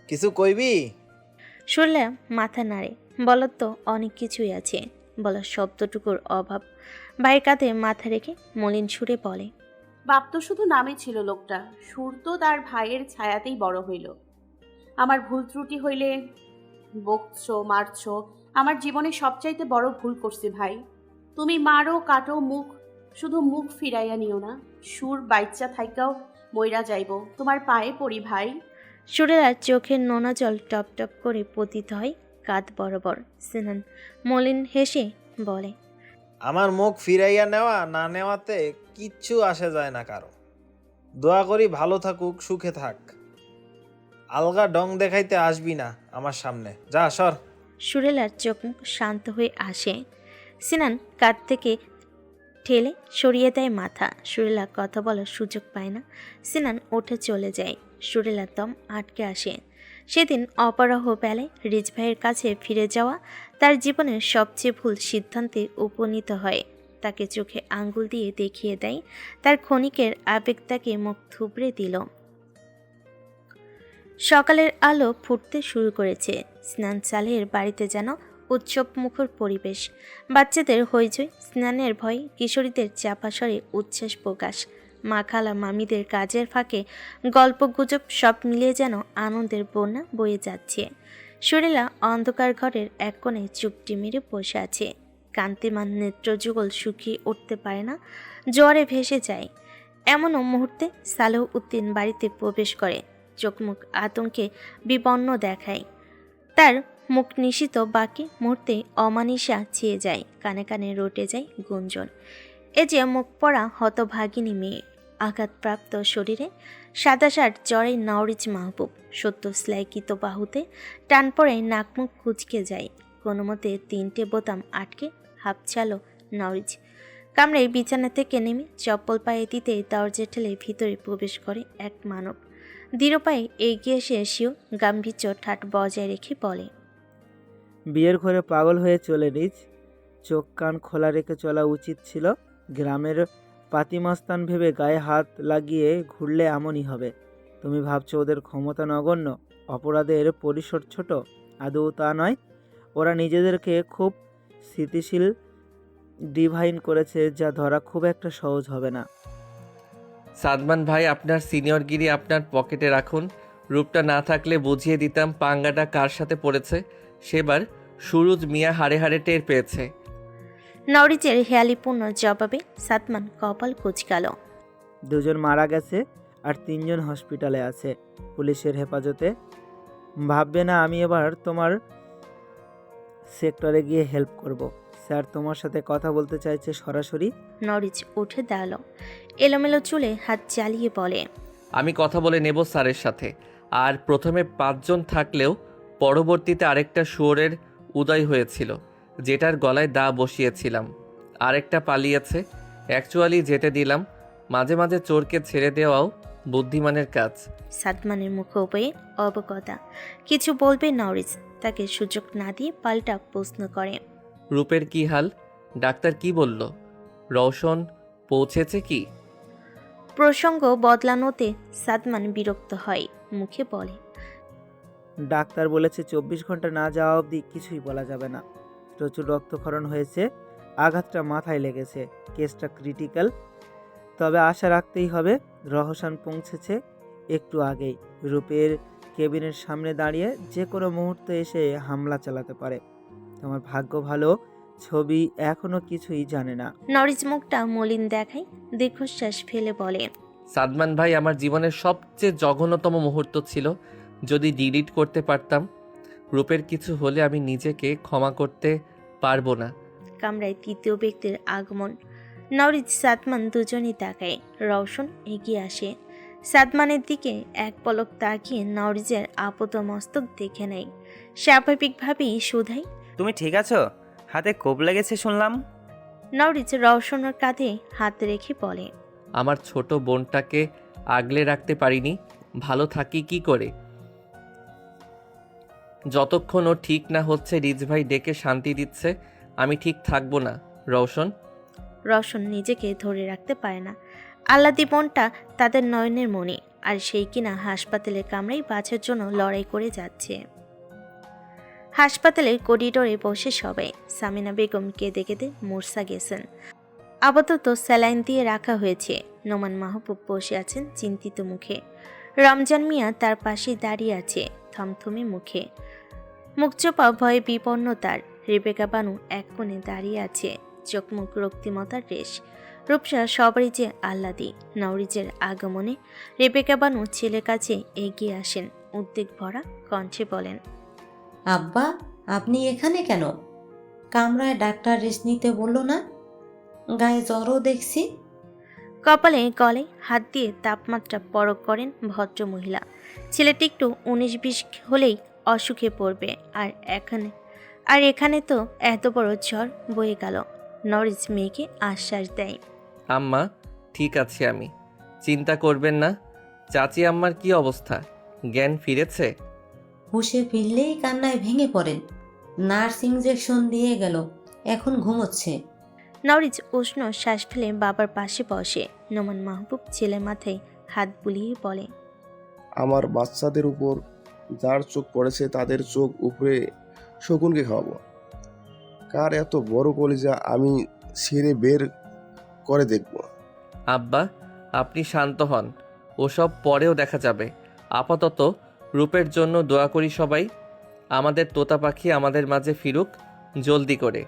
কিছু কইবি? শুনলাম মাথা নাড়ে। বলার তো অনেক কিছুই আছে, বলার শব্দটুকুর অভাব। ভাইয়ের কাঁধে মাথা রেখে মলিন সুরে বলে, বাপ তো শুধু নামে ছিল লোকটা, সুর তো তার ভাইয়ের ছায়াতেই বড় হইল। আমার ভুল ত্রুটি হইলে বকছো, মারছো। আমার জীবনে সবচাইতে বড় ভুল করছি ভাই। তুমি মারো কাটো, শুধু মুখ ফিরাইয়া নিও না। সুর বাইচ্চা থাইকাও মইরা যাইব, তোমার পায়ে পড়ি ভাই। সুরেলার চোখের নোনা জল টপ টপ করে পতিত হয় কাঁধ বরাবর। সিনান মলিন হেসে বলে, আমার মুখ ফিরাইয়া নেওয়া না নেওয়াতে কিচ্ছু আসে যায় না কারো। দোয়া করি ভালো থাকুক, সুখে থাক। আলগা ডং দেখাইতে আসবি না আমার সামনে, যা সর। সুরেলার চোখ মুখ শান্ত হয়ে আসে। সিনান কাঁধ থেকে ঠেলে সরিয়ে দেয় মাথা। সুরেলা কথা বলার সুযোগ পায় না। সিনান উঠে চলে যায়। সুরেলার দম আটকে আসে। সেদিন অপরাহ বেলায় রিজ ভাইয়ের কাছে ফিরে যাওয়া তার জীবনের সবচেয়ে ভুল সিদ্ধান্তে উপনীত হয়। তাকে চোখে আঙ্গুল দিয়ে দেখিয়ে দেয়। তার ক্ষণিকের আবেগ তাকে মুখ থুবড়ে দিল। সকালের আলো ফুটতে শুরু করেছে। স্নান চালের বাড়িতে যেন উৎসব মুখর পরিবেশ। বাচ্চাদের হইচই, স্নানের ভয়, কিশোরীদের চাপা স্বরে উচ্ছ্বাস প্রকাশ। মা খালা মামিদের কাজের ফাঁকে গল্প গুজব সব মিলিয়ে যেন আনন্দের বন্যা বয়ে যাচ্ছে। সুরেলা অন্ধকার ঘরের এক কোণে চুপটি মেরে বসে আছে। কান্তিমান নেত্রযুগল শুকিয়ে উঠতে পারে না, জ্বরে ভেসে যায়। এমনও মুহূর্তে সালেহ উদ্দিন বাড়িতে প্রবেশ করে। চোখ মুখ আতঙ্কে বিপন্ন দেখায়। তার মুখ নিশিত, বাকি মুহূর্তে অমানিসা ছেয়ে যায়। কানে কানে রটে যায় গুঞ্জন। এ যে মুখ পড়া হতভাগিনী মেয়ে। আঘাতপ্রাপ্ত শরীরে সাদা শার্ট, জ্বরে নওরিজ মাহবুব। সত্য স্লাইকিত বাহুতে টান পড়ে নাক মুখ কুচকে যায়। কোনো মতে 3টে বোতাম আটকে হাঁপছালো নওরিজ। কামড়ে বিছানা থেকে নেমে চপ্পল পায়ে দিতে দরজা ঠেলে ভিতরে প্রবেশ করে এক মানব। দৃঢ় পায়ে এগিয়ে এসে শিও গাম্ভীর্য ঠাট বজায় রেখে বলে, বিয়ের ঘরে পাগল হয়ে চলে নিজ, চোখ কান খোলা রেখে চলা উচিত ছিল। গ্রামের পাতিমাস্তান ভেবে গায়ে হাত লাগিয়ে ঘুরলে এমনই হবে। তুমি ভাবছো ওদের ক্ষমতা নগণ্য, অপরাধের পরিসর ছোট? আদৌ তা নয়। ওরা নিজেদেরকে খুব স্থিতিশীল ডিভাইন করেছে, যা ধরা খুব একটা সহজ হবে না। সাদমান ভাই, আপনার সিনিয়রগিরি আপনার পকেটে রাখুন। রূপটা না থাকলে বুঝিয়ে দিতাম পাঙ্গাটা কার সাথে পড়েছে। সেবার সুরুজ মিয়া হাড়ে হাড়ে টের পেয়েছে। নওরিজের হেয়ালিপূর্ণ জবাবে সাদমান কপাল কুঁচকাল। 2জন মারা গেছে আর 3জন হসপিটালে আছে পুলিশের হেফাজতে। ভাববে না আমি এবার তোমার সেক্টরে গিয়ে হেল্প করব। স্যার তোমার সাথে কথা বলতে চাইছে সরাসরি। নওরিজ উঠে দাঁড়ালো। এলোমেলো চুলে হাত চালিয়ে বলে, আমি কথা বলে নেব স্যারের সাথে। আর প্রথমে 5জন থাকলেও পরবর্তীতে আরেকটা শুয়োরের উদয় হয়েছিল, যেটার গলায় দা বসিয়েছিলাম। আরেকটা পালিয়েছে। অ্যাকচুয়ালি যেতে দিলাম। মাঝে মাঝে চোরকে ছেড়ে দেওয়াও বুদ্ধিমানের কাজ। সাদমানের মুখে উপয়ে অবগতা। কিছু বলবে নওরিজ, তাকে সুযোগ না দিয়ে পাল্টা প্রশ্ন করে, রূপের কি হাল? ডাক্তার কি বলল? রওশন পৌঁছেছে কি? প্রসঙ্গ বদলানোতে সাদমান বিরক্ত হয়। মুখে বলে, ডাক্তার বলেছে 24 ঘন্টা না যাওয়া অবধি কিছুই বলা যাবে না। প্রচুর রক্তক্ষরণ হয়েছে, আঘাতটা মাথায় লেগেছে, কেসটা ক্রিটিক্যাল। তবে আশা রাখতেই হবে। রহসান পৌঁছেছে একটু আগেই। রূপের কেবিনের সামনে দাঁড়িয়ে যে কোনো মুহূর্তে এসে হামলা চালাতে পারে। তোমার ভাগ্য ভালো, ছবি এখনো কিছুই জানে না। নওরিজ মুখটা মলিন দেখায়। দীর্ঘশ্বাস ফেলে বলে, সাদমান ভাই, আমার জীবনের সবচেয়ে জঘন্যতম মুহূর্ত ছিল। যদি ডিলিট করতে পারতাম। রূপের কিছু হলে আমি নিজেকে ক্ষমা করতে পারবো না। কামরায় তৃতীয় ব্যক্তির আগমন। নওরিজ সাদমান দুজনই তাকায়। রওশন এগিয়ে আসে। সাদমানের দিকে এক পলক তাকিয়ে নওরিজের আপাত মস্তক দেখে নেয়। স্বাভাবিকভাবেই শুধাই, তুমি ঠিক আছো? হাতে কোপ লেগেছে শুনলাম। নওরিজ রওশনের কাঁধে হাত রেখে বলে, আমার ছোট বোনটাকে আগলে রাখতে পারিনি। ভালো থাকি কি করে? যতক্ষণ ও ঠিক না হচ্ছে, রিজ ভাই ডেকে শান্তি দিচ্ছে, আমি ঠিক থাকবো না। রওশন। রওশন নিজেকে ধরে রাখতে পারে না। আল্লাদি বোনটা তাদের নয়নের মণি। আর সেই কিনা হাসপাতালের কামরায় বাঁচার জন্য লড়াই করে যাচ্ছে। হাসপাতালের করিডোরে বসে সবাই। সামিনা বেগম কেঁদে কেঁদে মূর্ছা গেছেন। আপাতত স্যালাইন দিয়ে রাখা হয়েছে। নোমান মাহবুব বসে আছেন চিন্তিত মুখে। রমজান মিয়া তার পাশেই দাঁড়িয়ে আছে থমথমে মুখে, মুখচোপা ভয়ে বিপন্ন তার। রেবেকা বানু এক কোণে দাঁড়িয়ে আছে, চোখ মুখ রক্তিমতার রেশ। রূপসা সবারই যে আহ্লাদী। নওরিজের আগমনে রেবেকা বানু ছেলের কাছে এগিয়ে আসেন, উদ্বেগ ভরা কণ্ঠে বলেন, আব্বা, আপনি এখানে কেন? কামরায় ডাক্তার রেস্ট নিতে বললো না? গায়ে জ্বরও দেখছি। কপালে গলায় হাত দিয়ে তাপমাত্রা পরখ করেন ভদ্র মহিলা। ছেলেটি একটু 19-20 হলেই অসুখে পড়বে, আর এখানে তো এত বড় ঝড় বয়ে গেল। নরিজ মেয়েকে আশ্বাস দেয়, আম্মা ঠিক আছে, আমি চিন্তা করবেন না। চাচি আম্মার কি অবস্থা? জ্ঞান ফিরেছে? হুঁশে ফিরলেই কান্নায় ভেঙে পড়েন। নার্স ইঞ্জেকশন দিয়ে গেল, এখন ঘুমোচ্ছে। নরিজ উষ্ণ শ্বাস ফেলে বাবার পাশে বসে। নোমান মাহবুব ছেলে মাথায় হাত বুলিয়ে বলে, আমার বাচ্চাদের উপর যার চোখ পড়েছে তাদের চোখ উপরে শকুনকে খাওয়াবো। কার এত বড় কলিজা আমি ছিঁড়ে বের করে দেখব। আব্বা আপনি শান্ত হন, ওসব পরেও দেখা যাবে। আপাতত রূপের জন্য দোয়া করি সবাই। আমাদের তোতা পাখি আমাদের মাঝে ফিরুক জলদি করে।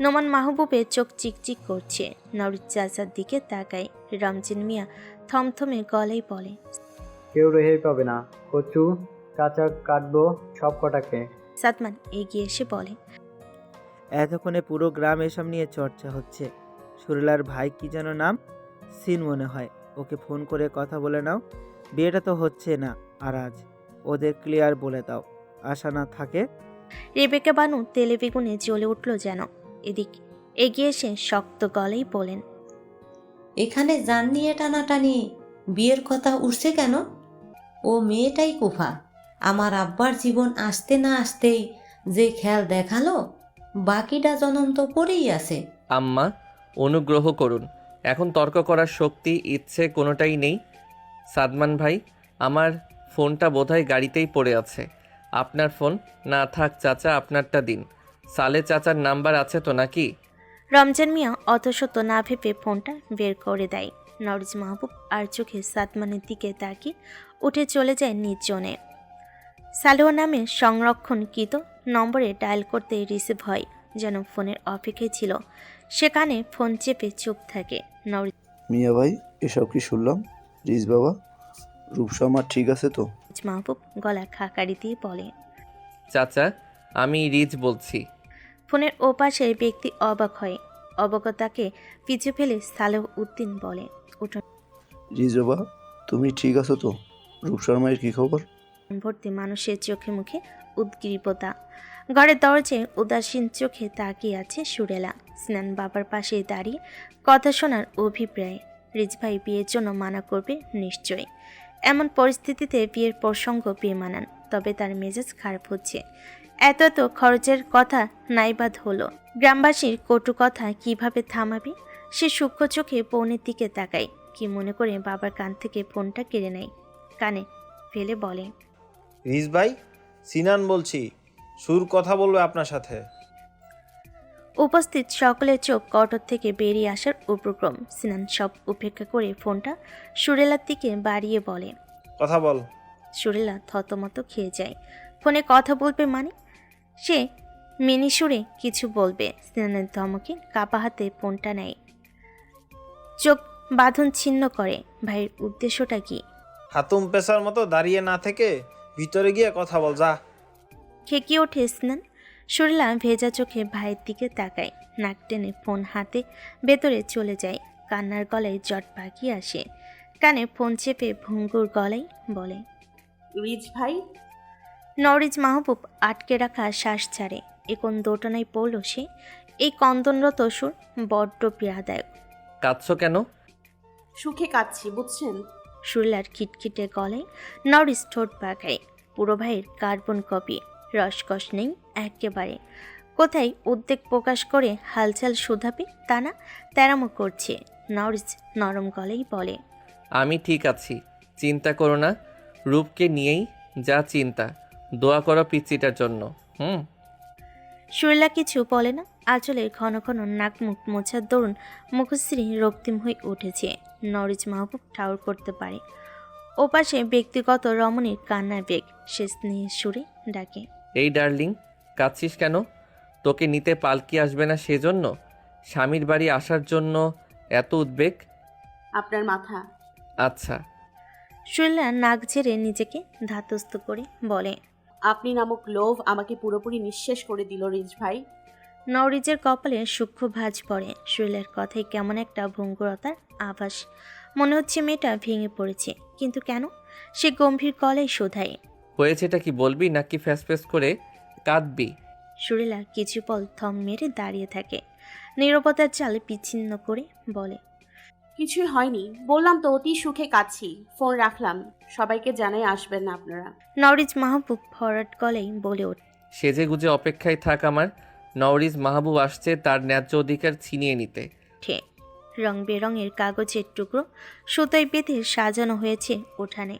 নোমান মাহবুবের চোখ চিকচিক করছে। নরিজ চাচার দিকে তাকায়। রমজান মিয়া থমথমে গলায় বলে, কেউ রেহাই পাবে না। কচু কাঁচা কাটবো সব কটাকে। সাদমান এগিয়ে এসে বলে, এতক্ষণে পুরো গ্রাম এসব নিয়ে চর্চা হচ্ছে। সুরেলার ভাই কি যেন নাম, সিন মনে হয়। ওকে ফোন করে কথা বলে নাও। বিয়েটা তো হচ্ছে না আর আজ। ওদের ক্লিয়ার বলে দাও, আশা না থাকে। রেবেকা বানু তেলে বেগুনে জ্বলে উঠল যেন। এদিক এগিয়ে এসে শক্ত গলায় বলেন, এখানে জান নিয়ে টানাটানি বিয়ের কথা উঠছে কেন? ও মেয়েটাই কুফা। আমার আব্বার জীবন আসতে না আসতেই যে খেয়াল দেখালো, বাকিটা জনম তো পড়েই আছে। আম্মা অনুগ্রহ করুন, এখন তর্ক করার শক্তি ইচ্ছে কোনোটাই নেই। সাদমান ভাই, আমার ফোনটা বোধহয় গাড়িতেই পড়ে আছে। আপনার ফোন না থাক চাচা, আপনারটা দিন। সালে চাচার নাম্বার আছে তো নাকি? রমজান মিয়া অতশত না ভেবে ফোনটা বের করে দেয়। নরিজ মাহবুব আর চোখে সাদমানের দিকে তাকিয়ে উঠে চলে যায় নির্জনে। সালেহ নামে সংরক্ষণকৃত নম্বরে ডায়াল করতে রিসিভ হয়, যেন ফোনের অপেক্ষায় ছিল। সেখানে ফোন চেপে চুপ থাকে। নরিজ মিয়া ভাই, এসব কি শুনলাম? রিজ বাবা, রূপসামা ঠিক আছে তো? মাহবুব গলা খাকারি দিয়ে বলে, চাচা আমি রিজ বলছি। ফোনের ওপাশের ব্যক্তি অবাক হয়। অবগতাকে পিছু ফেলে সালেহ উদ্দিন বলে, উঠোন রিজ বাবা, তুমি ঠিক আছো তো? রূপসার মায়ের কি খবর? ভর্তি মানুষের চোখে মুখে উদ্গ্রীবতা। ঘরের দরজায় উদাসীন চোখে তাকিয়ে আছে সুরেলা। স্নান বাবার পাশে দাঁড়িয়ে কথা শোনার অভিপ্রায়। রিজ ভাই বিয়ের জন্য মানা করবে নিশ্চয়ই। এমন পরিস্থিতিতে বিয়ের প্রসঙ্গ বেমানান, তবে তার মেজাজ খারাপ হচ্ছে। এত খরচের কথা নাইবাদ হলো। গ্রামবাসীর কটু কথা কিভাবে থামাবে? সে সূক্ষ্ম চোখে বোনের দিকে তাকায়। কি মনে করে বাবার কান থেকে ফোনটা কেড়ে নেয়, কানে ফেলে বলে, রিজ ভাই, সিনান বলছি, সুর কথা বলবে আপনার সাথে। উপস্থিত সকলের চোখ কটর থেকে বেরিয়ে আসার উপক্রম। সিনান সব উপেক্ষা করে ফোনটা সুরেলার দিকে বাড়িয়ে বলে, কথা বল। সুরেলা থতমত খেয়ে যায়। ফোনে কথা বলবে মানে? সে মিনি সুরে কিছু বলবে। সিনানের ধমকে কাপা হাতে ফোনটা নেয়, চোখ বাঁধন ছিন্ন করে। ভাইয়ের উদ্দেশ্যটা কি? হাতুম পেশার মতো দাঁড়িয়ে না থেকে ভিতরে গিয়ে কথা বল, যা। খেকিয়ে ওঠে স্নান। সুরেলা ভেজা চোখে ভাইয়ের দিকে তাকায়, নাক টেনে ফোন হাতে ভেতরে চলে যায়। কান্নার গলায় জট পাকিয়ে আসে। কানে ফোন চেপে ভঙ্গুর গলায় বলে, রিজ ভাই। নরিজ মাহবুব আটকে রাখা শ্বাস ছাড়ে। এ কোন দোটানায় পড়ল সে? এই কন্দনরত সুর বড্ড পীড়াদায়ক। কাঁদছো কেন? সুখে কাঁদছি, বুঝছেন? সুরেলার খিটখিটে গলায় নরিজ ঠোঁট পাকায়। পুরো ভাইয়ের কার্বন কপি, রসকস নেই একেবারে। কোথায় উদ্বেগ প্রকাশ করে হালচাল শুধাবে তা না, তেরামো করছে। নরিজ নরম গলায় বলে, আমি ঠিক আছি, চিন্তা করো না, রূপকে নিয়েই যা চিন্তা। দোয়া করো পিচ্চিটার জন্য। সুরেলা কিছু বলে না। আঁচলের ঘন ঘন নাক মুখ মোছার দরুন মুখশ্রী রক্তিম হয়ে উঠেছে। নরিজ মাহবুব ঠাউর করতে পারে ওপাশে ব্যক্তিগত রমণীর কান্নার বেগ। সে স্নেহের সুরে ডাকে, এই ডার্লিং, কাঁদছিস কেন? তোকে নিতে পালকি আসবে না সেজন্য? স্বামীর বাড়ি আসার জন্য এত উদ্বেগ? আপনার মাথা। আচ্ছা। সুরেলা নাক ঝেড়ে নিজেকে ধাতস্থ করে বলে, আপনি নামক লোভ আমাকে পুরোপুরি নিঃশেষ করে দিল রিজ ভাই। নওরিজের কপালে সূক্ষ্ম ভাঁজ পড়ে। শৈলের কথায় কেমন একটা ভঙ্গুরতার আভাস। মনে হচ্ছে মেয়েটা ভেঙে পড়েছে, কিন্তু কেন? সে গম্ভীর গলায় শোধায়, হয়েছেটা কি বলবি নাকি ফ্যাস ফ্যাস করে কাঁদবি? সুরেলা কিছু পল থম মেরে দাঁড়িয়ে থাকে। নীরবতার চাল বিচ্ছিন্ন করে বলে, কিছুই হয়নি, বললাম তো অতি সুখে কাঁদছি। ফোন রাখলাম, সবাইকে জানাই আসবেন না আপনারা। নওরিজ মাহবুব ভরাট গলায় বলে সেজে গুজে অপেক্ষায় থাক আমার। নওরিজ মাহবুব আসছে তার ন্যায্য অধিকার ছিনিয়ে নিতে। ওঠে। রং বেরঙের কাগজের টুকরো সুতায় বেঁধে সাজানো হয়েছে উঠানে।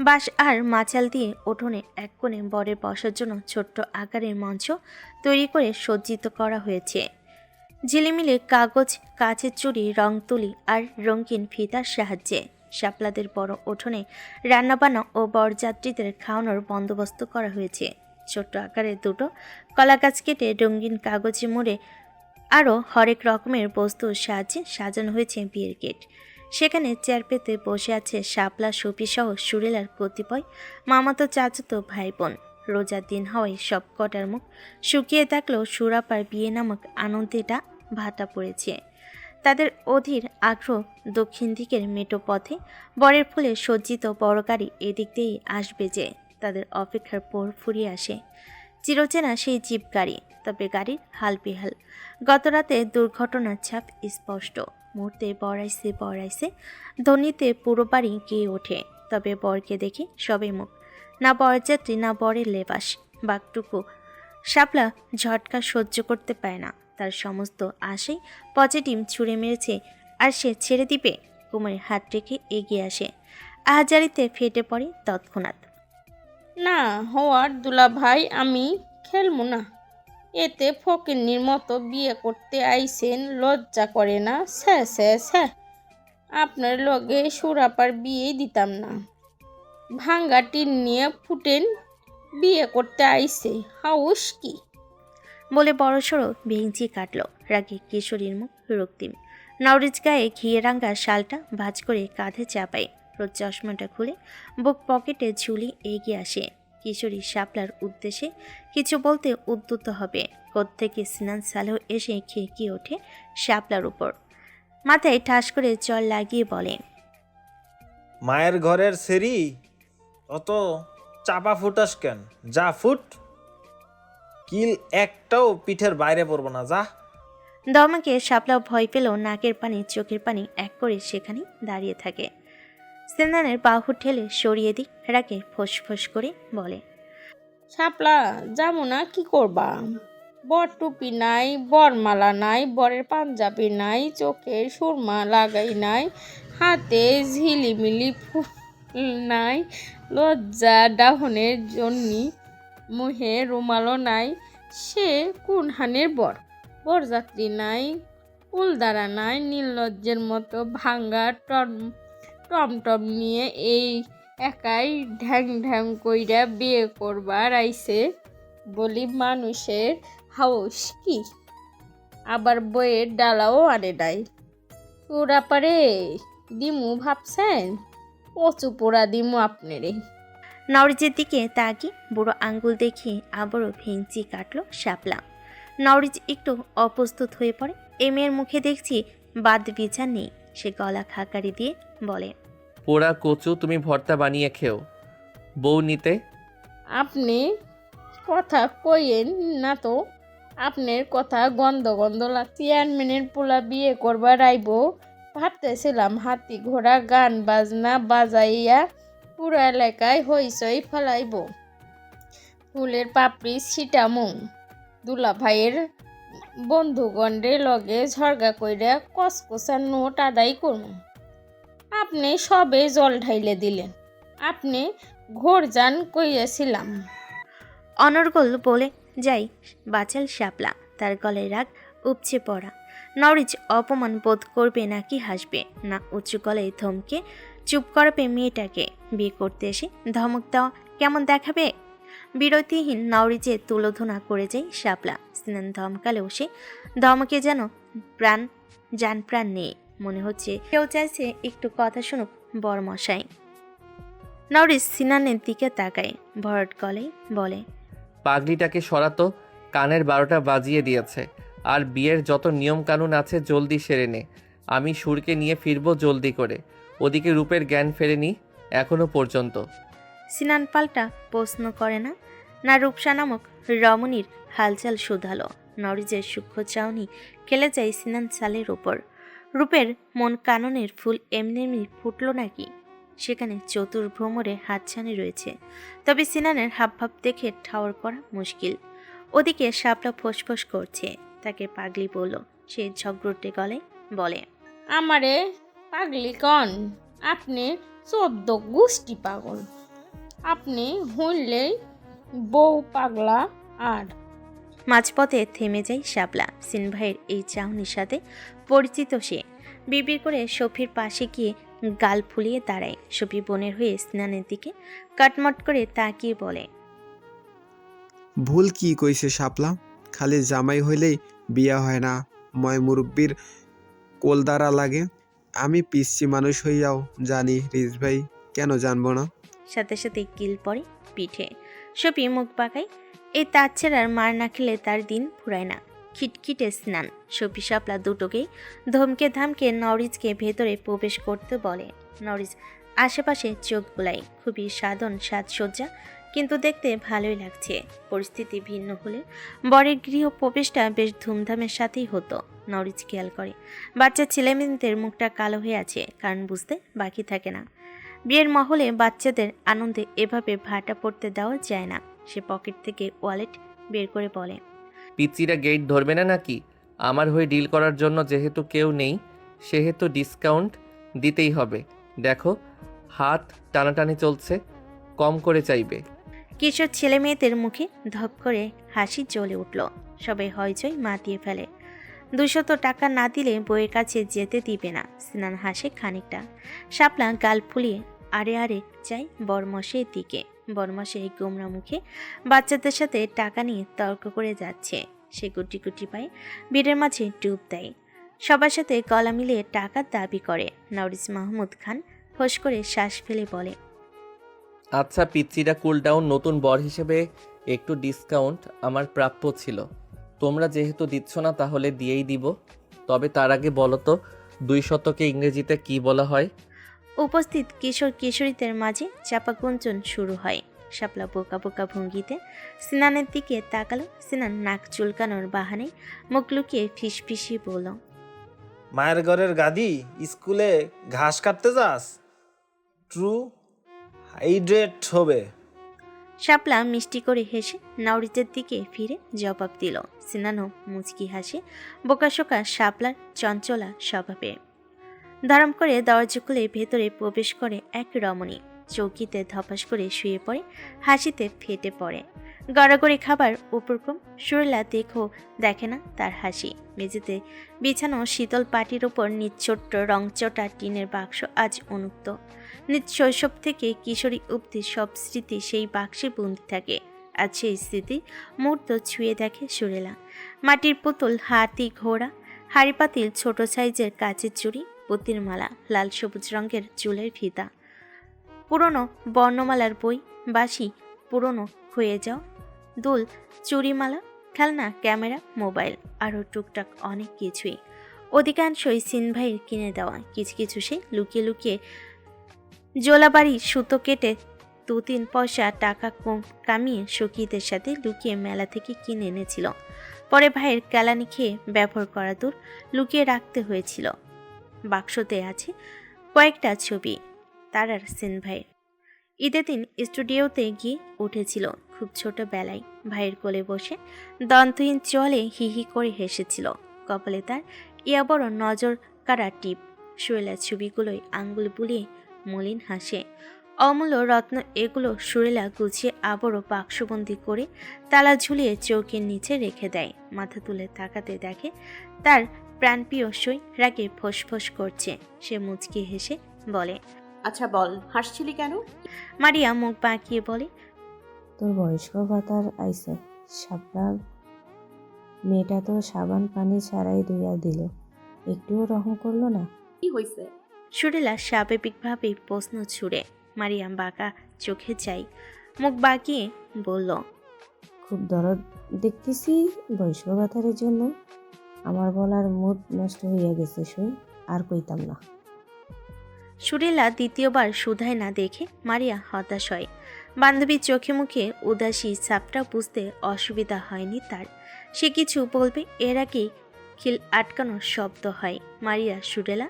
বাঁশ আর মাচাল দিয়ে উঠোনে এক কোণে বরের বসার জন্য ছোট্ট আকারের মঞ্চ তৈরি করে সজ্জিত করা হয়েছে। ঝিলিমিলি কাগজ, কাচের চুড়ি, রং তুলি আর রঙিন ফিতার সাহায্যে শাপলাদের বড় উঠোনে রান্নাবান্না ও বরযাত্রীদের খাওয়ানোর বন্দোবস্ত করা হয়েছে। ছোট্ট আকারের দুটো কলা গাছ কেটে রঙিন কাগজে মুড়ে আরও হরেক রকমের বস্তুর সাহায্যে সাজানো হয়েছে বিয়ের গেট। সেখানে চেয়ার পেতে বসে আছে শাপলা, সফিসহ সুরেলার কতিপয় মামাতো চাচাতো ভাই বোন। রোজার দিন হওয়ায় সব কটার মুখ শুকিয়ে থাকলেও সুরাপার বিয়ে নামক আনন্দেটা ভাটা পড়েছে। তাদের অধীর আগ্রহ দক্ষিণ দিকের মেটো পথে বরের ফুলে সজ্জিত বড় গাড়ি এদিক দিয়েই আসবে যে তাদের অপেক্ষার পর ফুরিয়ে আসে। চিরচেনা সেই জিপ গাড়ি, তবে গাড়ির হাল বেহাল। গতরাতে দুর্ঘটনার ছাপ স্পষ্ট। মুহূর্তে বড়াইছে ধ্বনিতে পুরো বাড়ি গিয়ে ওঠে। তবে বরকে দেখে সবে মুখ, না বরযাত্রী না বরের লেবাস। বাঘটুকু শাপলা ঝটকা সহ্য করতে পায় না। তার সমস্ত আশাই পচে ডিম ছুঁড়ে মেরেছে, আর সে ছেড়ে দিবে। কোমরে হাত রেখে এগিয়ে আসে, আহাজারিতে ফেটে পড়ে তৎক্ষণাৎ। না হওয়ার দুলা ভাই, আমি খেলবো না। এতে ফকিন্নির মতো বিয়ে করতে আইসেন, লজ্জা করে না? স্যা আপনার লগে সুরাপার বিয়ে দিতাম না। ভাঙ্গা টিন নিয়ে ফুটেন বিয়ে করতে আইসে, হাউস কি? বলে বড়সড় ভেঙচি কাটল। রাগে কিশোরীর মুখ রক্তিম। নওরিজ গায়ে ঘিয়ে রাঙ্গা শালটা ভাঁজ করে কাঁধে চাপায়। রোজ চশমাটা খুলে বুক পকেটে ঝুলি এগিয়ে আসে। কিশোরী শাপলার উদ্দেশ্যে কিছু বলতে উদ্যত হবে, কোত্থেকে সিনান সালেহ এসে খেকিয়ে ওঠে শাপলার উপর। মাথায় ঠাস করে জল লাগিয়ে বলে, মায়ের ঘরের সেরি অত চাপা ফুটাস কেন? যা ফুট, কিল একটাও পিঠের বাইরে পড়বো না, যা। দমাকে শাপলা ভয় পেলেও নাকের পানি চোখের পানি এক করে সেখানে দাঁড়িয়ে থাকে। সিনানের বাহু ঠেলে সরিয়ে দিক রাগে ফোঁস করে বলে, শাপলা যাবো না, কি করবা? বর টুপি নাই, বরমালা নাই, বরের পাঞ্জাবি নাই, চোখের সুরমা লাগাই নাই, হাতে ঝিলিমিলি ফুল নাই, লজ্জা ডাহনের জন্যি মুহে রুমালও নাই। সে কোন হানের বর? বরযাত্রী নাই, উলদারা নাই, নীললজ্জের মতো ভাঙ্গা টমটম নিয়ে এই একাই ঢ্যাং কইরা বিয়ে করবার আইছে বলি মানুষের হাউস কি? আবার বইয়ের ডালাও আনে নাই। তোরা পারে দিমু ভাবছেন? কচু পোড়া দিমু আপনারে। নওরিজের দিকে তাকিয়ে বুড়ো আঙ্গুল দেখিয়ে আবারও ভেঙচি কাটল শাপলা। নওরিজ একটু অপ্রস্তুত হয়ে পড়ে। এই মেয়ের মুখে দেখছি বাদ বিচার নেই। সে গলা খাকারি দিয়ে বলে, পোড়া কচু তুমি ভর্তা বানিয়ে খেও, বউ নিতে। আপনি কথা কইেন না তো, আপনার কথা গন্ধ লাগছে। চেয়ারম্যানের পোলা বিয়ে করবার আইব ভাবতেছিলাম, হাতি ঘোড়া গান বাজনা বাজাইয়া পুরো এলাকায় হইচই ফেলাইব, ফুলের পাপড়ি ছিটামু, দুলা ভাইয়ের বন্ধুগণের লগে ঝরগা কইরা কসকসা নোট আদায় করবো। আপনি সবে জল ঢাইলে দিলেন। আপনি ঘোর যান কইয়াছিলাম। অনর্গল বলে যাই বাচাল শাপলা, তার গলায় রাগ উপচে পড়া। নরিচ অপমান বোধ করবে নাকি হাসবে না উঁচু গলায় ধমকে চুপ করাবে মেয়েটাকে? বিয়ে করতে এসে ধমক দেওয়া কেমন দেখাবে? বিরতিহীন নরিচে তুলোধনা করে যায় শাপলা। স্নান ধমকালেও সে ধমকে যেন জান প্রাণ নেই। মনে হচ্ছে কেউ চাইছে একটু কথা শুনুক বরমশাই। নরিচ সিনানের দিকে তাকায়, ভরট গলায় বলে, পাগলিটাকে সরাতো, কানের 12টা বাজিয়ে দিয়েছে। আর বিয়ের যত নিয়ম কানুন আছে জলদি সেরে নে, আমি সুরকে নিয়ে ফিরবো জলদি করে। ওদিকে রূপের জ্ঞান ফেরেনি এখনো পর্যন্ত। সিনান পাল্টা প্রশ্ন করে না। না রূপসা নামক রমণীর হালচাল শুধালো। নরিজের সূক্ষ্ম চাউনি খেলে যায় সিনান চালের ওপর। রূপের মন কাননের ফুল এমনি এমনি ফুটল নাকি? সেখানে চতুর্ভ্রমরে হাতছানি রয়েছে, তবে সিনানের হাবভাব দেখে ঠাওর করা মুশকিল। ওদিকে শাপলা ফোঁসফোঁস করছে, তাকে পাগলি বলল। সে ঝগড়টে গলায় বলে, আমারে পাগলি কন? আপনি 14 গোষ্ঠী পাগল। আপনি হইলেই বউ পাগলা। আর মাঝপথে থেমে যায় শাপলা। সিন ভাইয়ের এই চাউনির সাথে পরিচিত সে বিড়বিড় করে সফির পাশে গিয়ে গাল ফুলিয়ে দাঁড়ায়। সফি বোনের হয়ে স্নানের দিকে কাটমট করে তাকিয়ে বলে, ভুল কি কইছে শাপলা? খালি জামাই হইলেই বিয়া হয় না, ময় মুরব্বির কোলদারা লাগে। আমি পিচ্ছি মানুষ হইয়াও জানি রিজ ভাই, কেন জানবো না? সাথে সাথে কিল পড়ে পিঠে। সফি মুখ বাঁকায়। এই তাচ্ছেড়ার মার না খেলে তার দিন ফুরায় না। খিটখিটে স্নান। সফি শাপলা দুটোকেই ধমকে ধামকে নরিজকে ভেতরে প্রবেশ করতে বলে। নরিজ আশেপাশে চোখ বুলায়। খুবই সাধন সাজসজ্জা, কিন্তু দেখতে ভালোই লাগছে। পরিস্থিতি ভিন্ন হলে বরের গৃহ প্রবেশটা বেশ ধুমধামের সাথেই হতো। নরিজ খেয়াল করে বাচ্চা ছেলেমেয়েদের মুখটা কালো হয়ে আছে, কারণ বুঝতে বাকি থাকে না। বিয়ের মহলে বাচ্চাদের আনন্দে এভাবে ভাটা পড়তে দেওয়া যায় না। সে পকেট থেকে ওয়ালেট বের করে বলে, পিচিরা গেট ধরবে না নাকি? আমার হয়ে ডিল করার জন্য যেহেতু কেউ নেই, সেহেতু ডিসকাউন্ট দিতেই হবে। দেখো হাত টানাটানি চলছে, কম করে চাইবে। কিশোর ছেলে মেয়েদের মুখে ধপ করে হাসি জ্বলে উঠল। সবাই হইচই মাতিয়ে ফেলে। 200 টাকা না দিলে বইয়ের কাছে যেতে দিবে না। স্নান হাসে খানিকটা। শাপলা গাল ফুলিয়ে আরে আরে চাই বরমশের দিকে। বরমশাই গোমরা মুখে বাচ্চাদের সাথে টাকা নিয়ে তর্ক করে যাচ্ছে। সে গুটি গুটি পায়ে ভিড়ের মাঝে ডুব দেয়। সবার সাথে গলা মিলিয়ে টাকার দাবি করে। নরিস মাহমুদ খান ফোঁস করে শ্বাস ফেলে বলে, আচ্ছা পিচিরা কুল ডাউন, নতুন বর হিসেবে একটু ডিসকাউন্ট আমার প্রাপ্য ছিল। তোমরা যেহেতু দিচ্ছ না তাহলে দিয়েই দিব। তবে তার আগে বলো তো 200কে ইংরেজিতে কি বলা হয়? উপস্থিত কিশোর কিশোরীদের মাঝে চাপা গুঞ্জন শুরু হয়। শাপলা বোকা বোকা ভঙ্গিতে সিনানের দিকে তাকালো। সিনান নাক চুলকানোর বাহানে মুখ লুকিয়ে ফিসফিসিয়ে বলল, মায়ের ঘরের গাদি স্কুলে ঘাস কাটতে যাস? ট্রু হাইড্রেট হবে। শাপলা মিষ্টি করে হেসে নরিজের দিকে ফিরে জবাব দিল। সিনানও মুচকি হাসে বোকাশোকা শাপলার চঞ্চলা স্বভাবে। ধরম করে দরজা খুলে ভেতরে প্রবেশ করে এক রমণী। চৌকিতে ধপাস করে শুয়ে পড়ে, হাসিতে ফেটে পড়ে। গড়াগড়ি খাবার উপক্রম সুরেলা দেখে না তার হাসি। মেঝেতে বিছানো শীতল পাটির ওপর নিচ্ছোট্ট রংচটা টিনের বাক্স আজ উন্মুক্ত। নিজ শৈশব থেকে কিশোরী অবধি সব স্মৃতি সেই বাক্সে বন্দি থাকে। আজ সেই স্মৃতি মুহূর্ত ছুঁয়ে দেখে সুরেলা। মাটির পুতুল, হাতি, ঘোড়া, হাড়ি পাতিল, ছোট সাইজের কাচের চুড়ি, পুতির মালা, লাল সবুজ রঙের চুলের ফিতা, পুরনো বর্ণমালার বই, বাঁশি, পুরনো ক্ষয়ে যাওয়া দুল, চুড়িমালা, খেলনা, ক্যামেরা, মোবাইল, আরও টুকটাক অনেক কিছুই। অধিকাংশই সিন ভাইয়ের কিনে দেওয়া। কিছু কিছু সে লুকিয়ে লুকিয়ে জোলাবাড়ি সুতো কেটে 2-3 পয়সা টাকা কামিয়ে সখীদের সাথে লুকিয়ে মেলা থেকে কিনে এনেছিল। পরে ভাইয়ের কেলানি খেয়ে ব্যবহার করা দূর লুকিয়ে রাখতে হয়েছিল। বাক্সতে আছে কয়েকটা ছবি তার আর সিন ভাইয়ের। ঈদের দিন স্টুডিওতে গিয়ে উঠেছিল খুব ছোটবেলায়। ভাইয়ের কোলে বসে দন্তহীন চলে হি হি করে হেসেছিল। কপালে তার ইয়া বড় নজর কাড়া টিপ। সুরেলা ছবিগুলোই আঙ্গুল বুলিয়ে মলিন হাসে। অমূল্য রত্ন এগুলো সুরেলা গুছিয়ে আবারও বাক্সবন্দি করে তালা ঝুলিয়ে চৌকির নিচে রেখে দেয়। মাথা তুলে তাকাতে দেখে তার প্রাণপ্রিয় সই রাগে ফোঁস করছে। সে মুচকি হেসে বলে, আচ্ছা বল, হাসছিলি কেন? মারিয়া মুখ বাঁকিয়ে বলে, তোর বয়স্ক ভাতার আইসে শাপলা মেয়েটা তো সাবান পানি ছাড়াই ধুইয়া দিল, একটুও রহম করলো না। কি হয়েছে? সুরেলা স্বাভাবিকভাবেই প্রশ্ন ছুড়ে। মারিয়া বাঁকা চোখে চাই, মুখ বাঁকিয়ে বলল, খুব দরদ দেখতেছি বয়স্ক ভাতারের জন্য। আমার বলার মুড নষ্ট হইয়া গেছে সই, আর কইতাম না। সুরেলা দ্বিতীয়বার শুধায় না দেখে মারিয়া হতাশ হয়। বান্ধবীর চোখে মুখে উদাসী ছাপটা বুঝতে অসুবিধা হয়নি তার। সে কিছু বলবে এর আগেই খিল আটকানোর শব্দ হয়। মারিয়া সুরেলা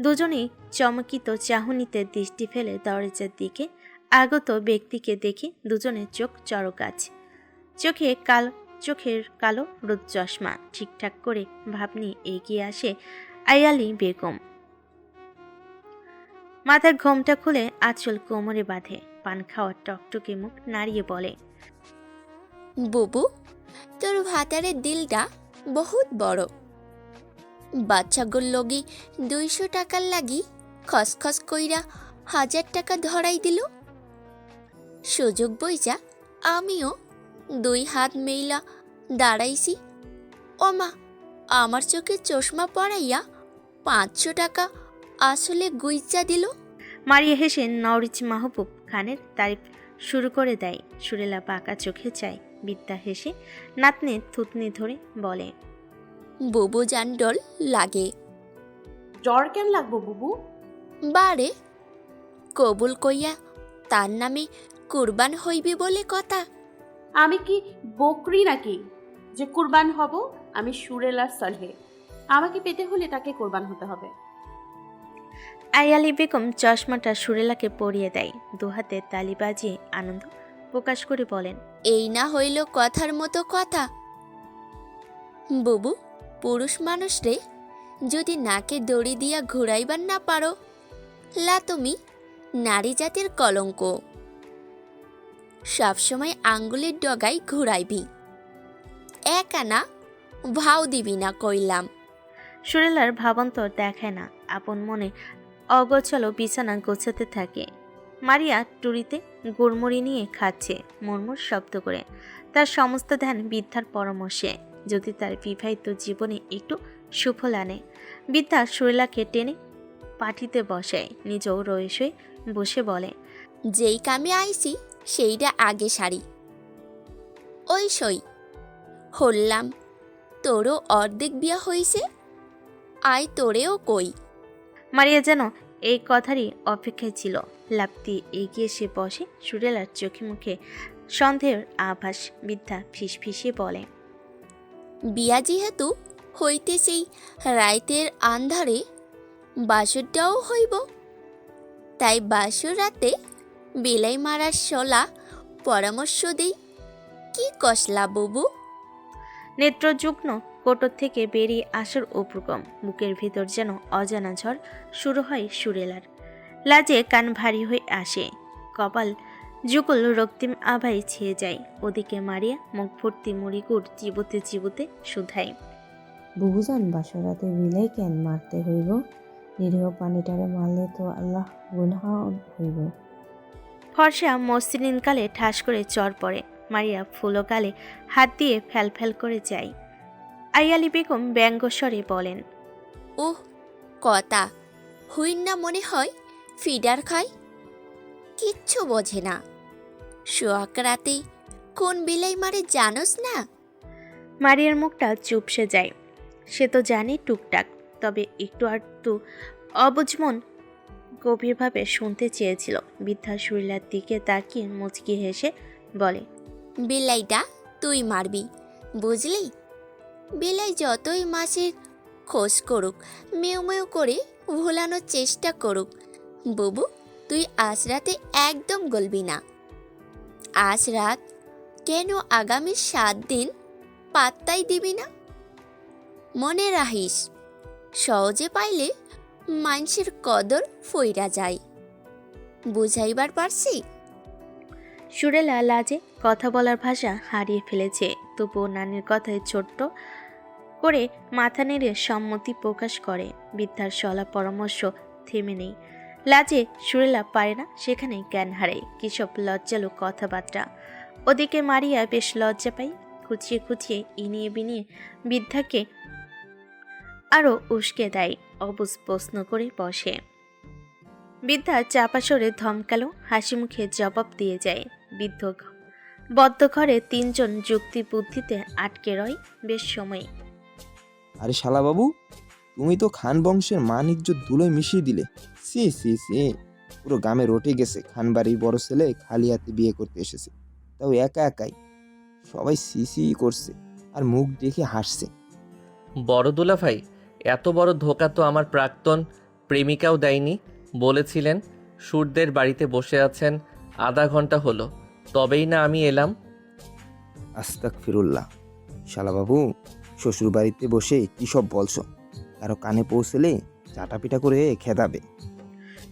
দুজনেই চমকিত চাহনিতে দৃষ্টি ফেলে দরজার দিকে আগত ব্যক্তিকে দেখে দুজনের চোখ চড়কাচ। চোখের কালো রোদ চশমা ঠিকঠাক করে ভাব নিয়ে এগিয়ে আসে আয়ালি বেগম। মাথার ঘোমটা খুলে আঁচল কোমরে বাঁধে, পান খাওয়ার টকটকে মুখ নাড়িয়ে বলে, বুবু, তোর ভাতারের দিলটা বহুত বড়। বাচ্চাগুর লগি 200 টাকার লাগি খসখস কইরা 1000 টাকা ধরাই দিল। সুযোগ বইজা আমিও 2 হাত মেইলা দাঁড়াইছি। ওমা, আমার চোখে চশমা পরাইয়া 500 টাকা আসলে গুইজা দিল। মারিয়া হেসে নওরিচ মাহবুব খানের তারিফ শুরু করে দেয়। সুরেলা বাঁকা চোখে চায়। বিদ্যা হেসে নাতনে থুতনি ধরে বলে, বুবু জান ডল লাগে। জ্বর কেন লাগবো বুবু? বারে কবুল কইয়া তার নামে কুরবান হইবে বলে কথা। আমি কি বকরি নাকি যে কুরবান হব? আমি সুরেলার সালহে, আমাকে পেতে হলে তাকে কোরবান হতে হবে। আয়ালি বেগম চশমাটা সুরেলাকে পরিয়ে দেয়। দুহাতে তালি বাজিয়ে আনন্দ প্রকাশ করে বলেন, এই না হইল কথার মতো কথা। বুবু, পুরুষ মানুষ রে যদি নাকে দড়ি দিয়া ঘুরাইবার না পারো, লা তুমি নারী জাতির কলঙ্ক। সবসময় আঙ্গুলের ডগায় ঘুরাইবি, এক আনা ভাও দিবি না কইলাম। সুরেলার ভাবান্তর দেখায় না, আপন মনে অগোছালো বিছানা গোছাতে থাকে। মারিয়া টুরিতে গুড়মুড়ি নিয়ে খাচ্ছে মুড়মুড় শব্দ করে। তার সমস্ত ধ্যান বিদ্যার পরামর্শে, যদি তার বিবাহিত জীবনে একটু সুফল আনে। বিদ্যা সুরেলাকে টেনে পাঠিতে বসায়, নিজেও রয়েছে বসে বলে, যেই কামে আইছি সেইটা আগে সারি। ওই সই হল্লাম তোরও অর্ধেক বিয়া হইছে, আয় তোরেও কই। মারিয়া যেন এই কথারই অপেক্ষায় ছিল। লাফতি এগিয়ে সে বসে। সুরেলার চোখে মুখে সন্দেহের আভাস। বিদ্যা ফিসফিসিয়ে বলে, বিয়া যেহেতু হইতে সেই রাইতের আন্ধারে বাসরটাও হইব, তাই বাসর রাতে বেলাই মারার সলা পরামর্শ দেই। কি কসলা বুবু? নেত্রযুগ্ন কোটর থেকে বেরিয়ে আসার উপক্রম। বুকের ভিতর যেন অজানা ঝড় শুরু হয় সুরেলার। লাজে কান ভারী হয়ে আসে, কপাল যুগল রক্তিম আভায় ছেয়ে যায়। ওদিকে মারিয়া মুখ ভর্তি মুড়িগুড় চিবুতে চিবুতে শুধায়, বুবুজান, বাসরাতে বিলাই কেন মারতে হইব? নিরীহ পানিটারে মারলে তো আল্লাহ গুনাহ হইব। ফর্সা মসৃণ কালে ঠাস করে চর পড়ে। মারিয়া ফুলো গালে হাত দিয়ে ফ্যাল করে যায়। আয়ালি বেগম ব্যঙ্গস্বরে বলেন, ওহ কথা হইন না মনে হয় ফিডার খায়, কিচ্ছু বোঝে না। সোয়াক রাতে কোন বিলাই মারে জানোস না? মারিয়ার মুখটা চুপসে যায়। সে তো জানে টুকটাক, তবে একটু আধটু অবুঝমন গভীরভাবে শুনতে চেয়েছিল। বিদ্যা সুরিলার দিকে তাকিয়ে মুচকি হেসে বলে, বিলাইটা তুই মারবি, বুঝলি? বিলাই যতই মাছের খোঁজ করুক, মেউ মেউ করে ভোলানোর চেষ্টা করুক, বুবু তুই আজ রাতে একদম গলবি না। আজ রাত কেন আগামী 7 দিন পাত্তাই দিবি না। মনে রাখিস, সহজে পাইলে মানুষের কদর ফইরা যায়। বুঝাইবার পারছি? সুরেলা লাজে কথা বলার ভাষা হারিয়ে ফেলেছে, তবুও নানির কথায় ছোট্ট করে মাথা নেড়ে সম্মতি প্রকাশ করে। বৃদ্ধার সলা পরামর্শ থেমে নেই। লাজে সুরেলা পারে না, সেখানে জ্ঞান হারায়। কিসব লজ্জালো কথাবার্তা। ওদিকে মারিয়া বেশ লজ্জা পাই, খুঁচিয়ে খুঁচিয়ে ইনিয়ে বিনিয়ে বৃদ্ধাকে আরও উস্কে দেয়, অবুঝ প্রশ্ন করে বসে। বৃদ্ধা চাপা সরে ধমকালো, হাসি মুখে জবাব দিয়ে যায়। বৃদ্ধ বদ্ধ ঘরে তিনজন যুক্তি বুদ্ধিতে আটকে রয় বেশ সময়। আরে শালাবাবু, তুমি তো খান বংশের মান ইজ্জত ধুলোয় মিশিয়ে দিলে। সি সি সি, পুরো গ্রামে রটে গেছে খান বাড়ির বড় ছেলে খালি হাতে বিয়ে করতে এসেছে, তাও একা একাই। সবাই সি সি করছে আর মুখ দেখে হাসছে। বড় দুলাভাই, এত বড় ধোকা তো আমার প্রাক্তন প্রেমিকাও দেয়নি। বলেছিলেন সুরদের বাড়িতে বসে আছেন, আধা ঘন্টা হলো, তবেই না আমি এলাম। আস্তাক ফিরুল্লাহ, শালাবাবু শ্বশুর বাড়িতে বসে কী সব বলছো? কারো কানে পৌঁছলে চাটাপিটা করে খেদাবে।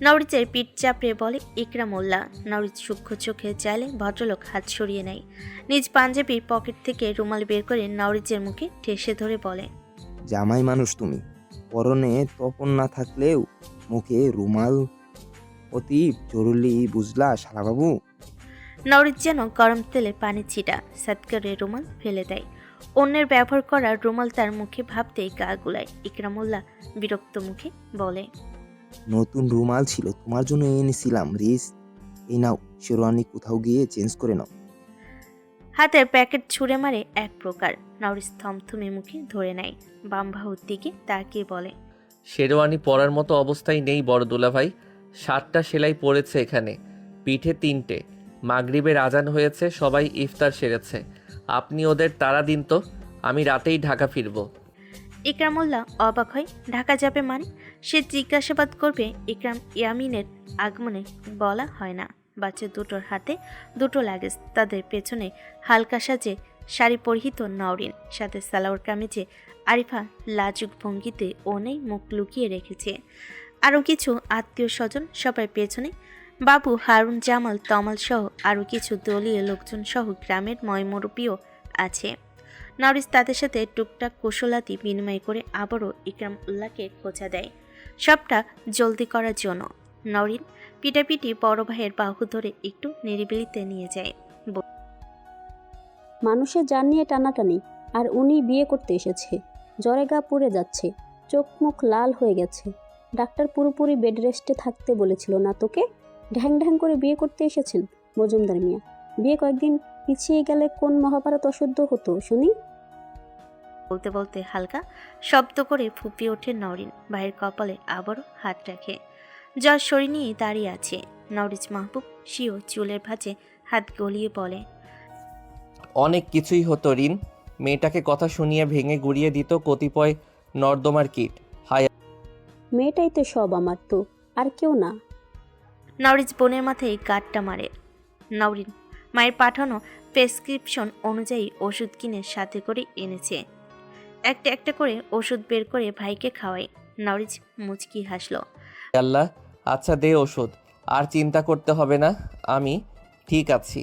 নওরিজের পিঠ চাপড়ে বলে ইকরামুল্লাহ। নওরিজ সূক্ষ্ম চোখে চাইলে ভদ্রলোক হাত সরিয়ে নেয়। নিজ পাঞ্জাবির পকেট থেকে রুমাল বের করে নওরিজের মুখে ঠেসে ধরে বলে, জামাই মানুষ তুমি, পরনে তপন না থাকলেও মুখে রুমাল অতি জরুরি, বুঝলা শালাবাবু? নওরিজ যেন গরম তেলে পানি ছিটা, সাত করে রুমাল ফেলে দেয়। অন্যের ব্যবহার করা রুমাল তার মুখে ভাবতেই গা গুলায়। ইকরামুল্লাহ বিরক্ত মুখে বলে, নতুন রুমাল ছিল, তোমার জন্য এনেছিলাম রিস, এই নাও, শেরওয়ানি কোথাও গিয়ে চেঞ্জ করে নাও। হাতের প্যাকেট ছুঁড়ে মারে এক প্রকার। নওরিজ থমথমে মুখে ধরে নেয়, বাম বাহুর দিকে তাকিয়ে বলে, শেরওয়ানি পরার মতো অবস্থায় নেই বড় দুলাভাই। 7টা সেলাই পড়েছে এখানে, পিঠে 3টে। মাগরিবের আজান হয়েছে, সবাই ইফতার সেরেছে। আপনি ওদের তাড়া দিন তো, আমি রাতেই ঢাকা ফিরব। ইকরামুল্লাহ অবাক হয়, ঢাকা যাবে মানে? সে জিজ্ঞাসাবাদ করবে। ইকরাম ইয়ামিনের আগমনে বলা হয় না। বাচ্চা দুটোর হাতে দুটো লাগেজ, তাদের পেছনে হালকা সাজে শাড়ি পরিহিত নওরিন, সাথে সালোয়ার কামিজে আরিফা লাজুক ভঙ্গিতে ওনেই মুখ লুকিয়ে রেখেছে। আরও কিছু আত্মীয় স্বজন সবাই পেছনে, বাবু হারুন জামাল তমাল সহ আরও কিছু দলীয় লোকজন সহ গ্রামের ময়মুরব্বীও আছে। নওরিজ তাদের সাথে টুকটাক কুশলাতি বিনিময় করে আবারও ইকরামউল্লাহকে খোঁচা দেয়, সবটা জলদি করার জন্য। নওরিন পিটাপিটি বড় ভাইয়ের বাহু ধরে একটু নিরিবিলিতে নিয়ে যায়। মানুষের জান নিয়ে টানাটানি, আর উনি বিয়ে করতে এসেছে। জ্বরে গা পুড়ে যাচ্ছে, চোখ মুখ লাল হয়ে গেছে। ডাক্তার পুরোপুরি বেড রেস্টে থাকতে বলেছিল না তোকে? ঢ্যাং ঢ্যাং করে বিয়ে করতে এসেছেন মজুমদার মিয়া। বিয়ে কয়েকদিন পিছিয়ে গেলে কোন মহাভারত অশুদ্ধ হতো শুনি? বলতে বলতে হালকা শব্দ করে ফুপিয়ে ওঠে নওরিন। ভাইয়ের কপালে আবারও হাত রাখে। জ্বর শরীর নিয়ে দাঁড়িয়ে আছে। নওরিজ মাহবুব সিও চুলের ভাঁজে হাত গলিয়ে বলে, অনেক কিছুই হতো রিন, মেয়েটাকে কথা শুনিয়ে ভেঙে গুড়িয়ে দিত কতিপয় নর্দমার কীট। হায়, মেয়েটাই তো সব আমার, তো আর কেউ না। নওরিজ বোনের মাথায় গাঁটটা মারে। নওরিন মায়ের পাঠানো প্রেসক্রিপশন অনুযায়ী ওষুধ কিনে সাথে করে এনেছে। একটা একটা করে ওষুধ বের করে ভাইকে খাওয়ায়। নওরিজ মুচকি হাসলো। আল্লাহ, আচ্ছা দে ওষুধ, আর চিন্তা করতে হবে না, আমি ঠিক আছি।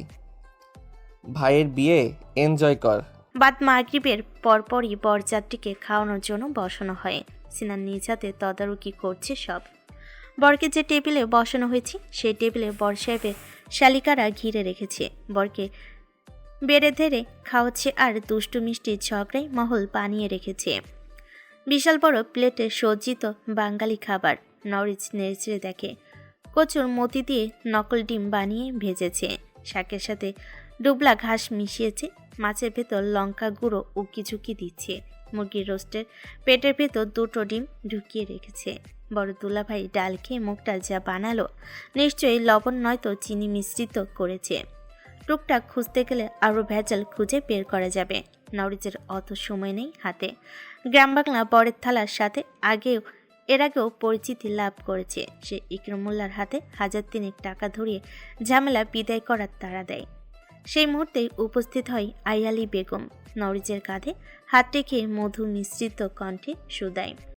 ভাইয়ের বিয়ে এনজয় কর। বাদ মাগরিবের পরপরই বরযাত্রীকে খাওয়ানোর জন্য বসানো হয়। সিনান নিজ হাতে তদারকি করছে সব। বরকে যে টেবিলে বসানো হয়েছে সেই টেবিলে বর সাহেবের শালিকারা ঘিরে রেখেছে। বরকে বেড়ে ধেড়ে খাওয়াচ্ছে আর দুষ্টু মিষ্টি ঝগড়ায় মহল বানিয়ে রেখেছে। বিশাল বড় প্লেটে সজ্জিত বাঙালি খাবার। নওরিজ নেড়েচেড়ে দেখে, কচুর মতি দিয়ে নকল ডিম বানিয়ে ভেজেছে, শাকের সাথে ডুবলা ঘাস মিশিয়েছে, মাছের ভেতর লঙ্কা গুঁড়ো উকি ঝুঁকি দিচ্ছে, মুরগির রোস্টের পেটের ভেতর দুটো ডিম ঢুকিয়ে রেখেছে। বড় দুলাভাই ডাল খেয়ে মুখটা যা বানালো, নিশ্চয়ই লবণ নয়তো চিনি মিশ্রিত করেছে। টুকটাক খুঁজতে গেলে আরও ভেজাল খুঁজে বের করা যাবে। নওরিজের অত সময় নেই হাতে। গ্রাম বাংলা বরের থালার সাথে এর আগেও পরিচিতি লাভ করেছে। সে ইকরামুল্লাহর হাতে 1000 টাকা ধরিয়ে ঝামেলা বিদায় করার তাড়া দেয়। সেই মুহূর্তেই উপস্থিত হয় আইয়ালি বেগম। নওরিজের কাঁধে হাত রেখে মধু মিশ্রিত কণ্ঠে শুধায়,